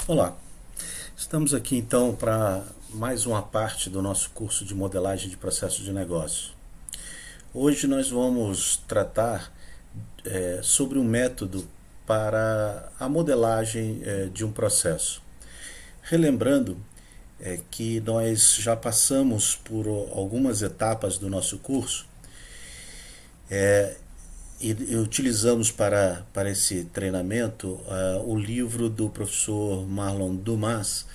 Olá, estamos aqui então para mais uma parte do nosso curso de modelagem de processos de negócio. Hoje nós vamos tratar sobre um método para a modelagem de um processo. Relembrando que nós já passamos por algumas etapas do nosso curso e utilizamos para esse treinamento o livro do professor Marlon Dumas,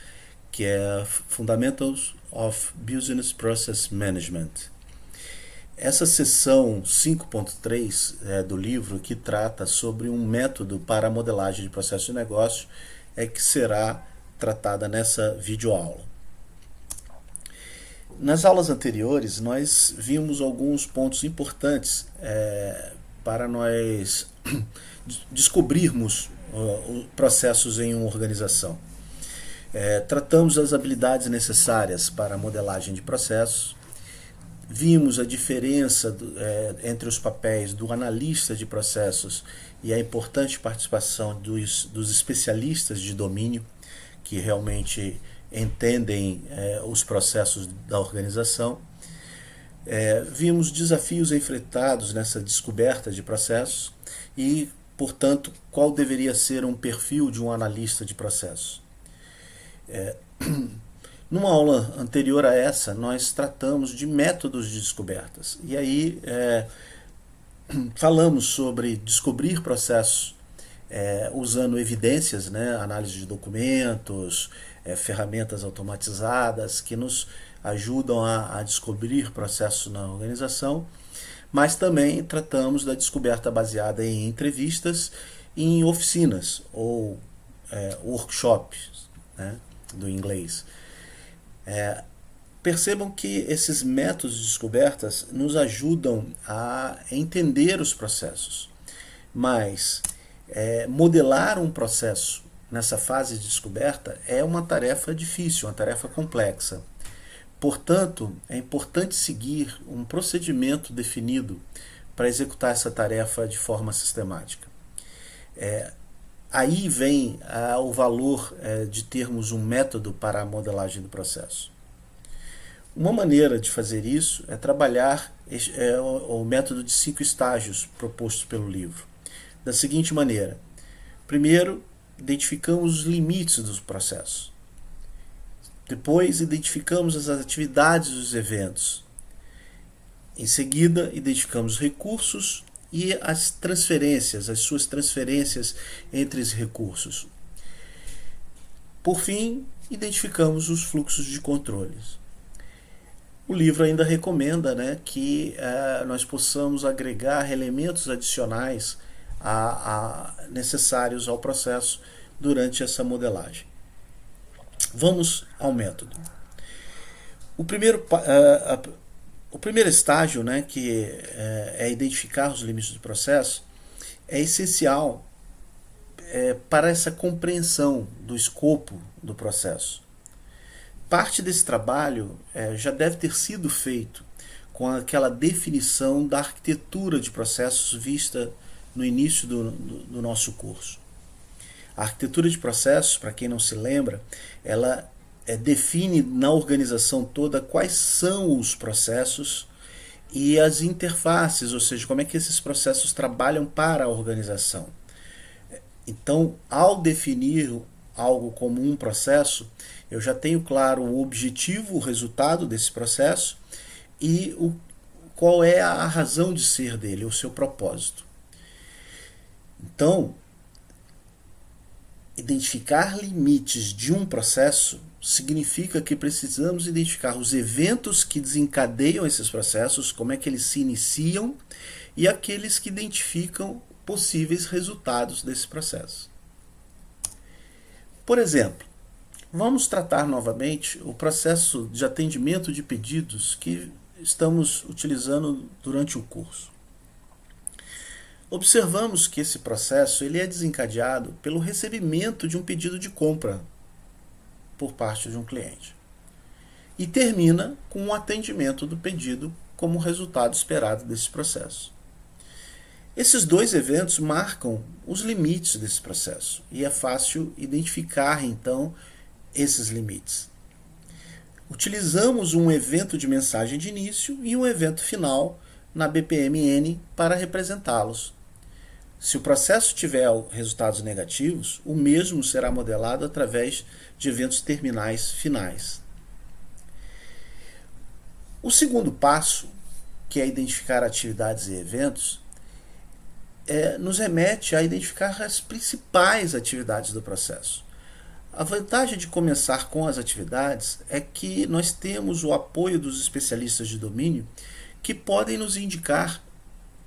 que é Fundamentals of Business Process Management. Essa seção 5.3 do livro, que trata sobre um método para a modelagem de processo de negócio, é que será tratada nessa videoaula. Nas aulas anteriores, nós vimos alguns pontos importantes para nós descobrirmos processos em uma organização. Tratamos as habilidades necessárias para a modelagem de processos, vimos a diferença entre os papéis do analista de processos e a importante participação dos especialistas de domínio, que realmente entendem os processos da organização. Vimos desafios enfrentados nessa descoberta de processos e, portanto, qual deveria ser um perfil de um analista de processos. Numa aula anterior a essa, nós tratamos de métodos de descobertas. E aí falamos sobre descobrir processos usando evidências, análise de documentos, ferramentas automatizadas que nos ajudam a descobrir processos na organização, mas também tratamos da descoberta baseada em entrevistas e em oficinas ou workshops, do inglês. Percebam que esses métodos de descobertas nos ajudam a entender os processos, mas modelar um processo nessa fase de descoberta é uma tarefa difícil, uma tarefa complexa. Portanto, é importante seguir um procedimento definido para executar essa tarefa de forma sistemática. Aí vem o valor de termos um método para a modelagem do processo. Uma maneira de fazer isso é trabalhar o método de 5 estágios proposto pelo livro. Da seguinte maneira: primeiro, identificamos os limites dos processos. Depois, identificamos as atividades dos eventos. Em seguida, identificamos os recursos e as transferências, as suas transferências entre os recursos. Por fim, identificamos os fluxos de controles. O livro ainda recomenda que nós possamos agregar elementos adicionais necessários ao processo durante essa modelagem. Vamos ao método. O primeiro estágio, que é identificar os limites do processo, é essencial para essa compreensão do escopo do processo. Parte desse trabalho já deve ter sido feito com aquela definição da arquitetura de processos vista no início do nosso curso. A arquitetura de processos, para quem não se lembra, ela define na organização toda quais são os processos e as interfaces, ou seja, como é que esses processos trabalham para a organização. Então, ao definir algo como um processo, eu já tenho claro o objetivo, o resultado desse processo e qual é a razão de ser dele, o seu propósito. Então, identificar limites de um processo significa que precisamos identificar os eventos que desencadeiam esses processos, como é que eles se iniciam, e aqueles que identificam possíveis resultados desse processo. Por exemplo, vamos tratar novamente o processo de atendimento de pedidos que estamos utilizando durante o curso. Observamos que esse processo ele é desencadeado pelo recebimento de um pedido de compra por parte de um cliente e termina com o atendimento do pedido como resultado esperado desse processo. Esses dois eventos marcam os limites desse processo e é fácil identificar então esses limites. Utilizamos um evento de mensagem de início e um evento final na BPMN para representá-los. Se o processo tiver resultados negativos, o mesmo será modelado através de eventos terminais finais. O segundo passo, que é identificar atividades e eventos, nos remete a identificar as principais atividades do processo. A vantagem de começar com as atividades é que nós temos o apoio dos especialistas de domínio que podem nos indicar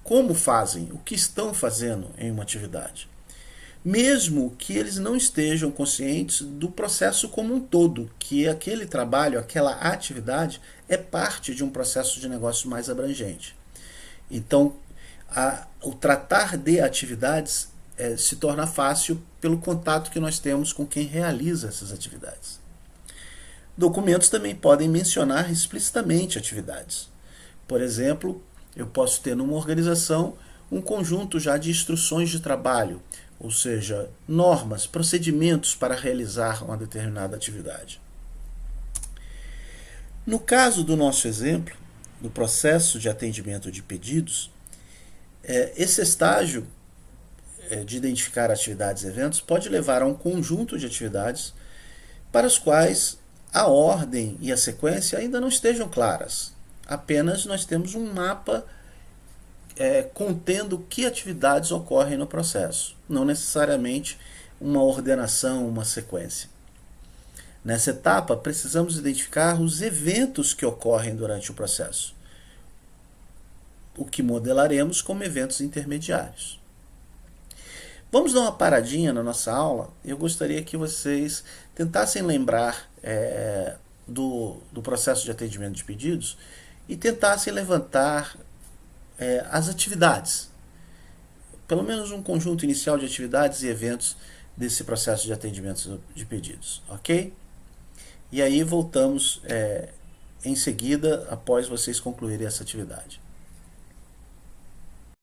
como fazem, o que estão fazendo em uma atividade. Mesmo que eles não estejam conscientes do processo como um todo, que aquele trabalho, aquela atividade é parte de um processo de negócio mais abrangente. Então, o tratar de atividades se torna fácil pelo contato que nós temos com quem realiza essas atividades. Documentos também podem mencionar explicitamente atividades. Por exemplo, eu posso ter numa organização um conjunto já de instruções de trabalho, ou seja, normas, procedimentos para realizar uma determinada atividade. No caso do nosso exemplo, do processo de atendimento de pedidos, esse estágio de identificar atividades e eventos pode levar a um conjunto de atividades para as quais a ordem e a sequência ainda não estejam claras. Apenas nós temos um mapa contendo que atividades ocorrem no processo, não necessariamente uma ordenação, uma sequência. Nessa etapa, precisamos identificar os eventos que ocorrem durante o processo, o que modelaremos como eventos intermediários. Vamos dar uma paradinha na nossa aula. Eu gostaria que vocês tentassem lembrar do processo de atendimento de pedidos e tentassem levantar as atividades, pelo menos um conjunto inicial de atividades e eventos desse processo de atendimento de pedidos, ok? E aí voltamos em seguida, após vocês concluírem essa atividade.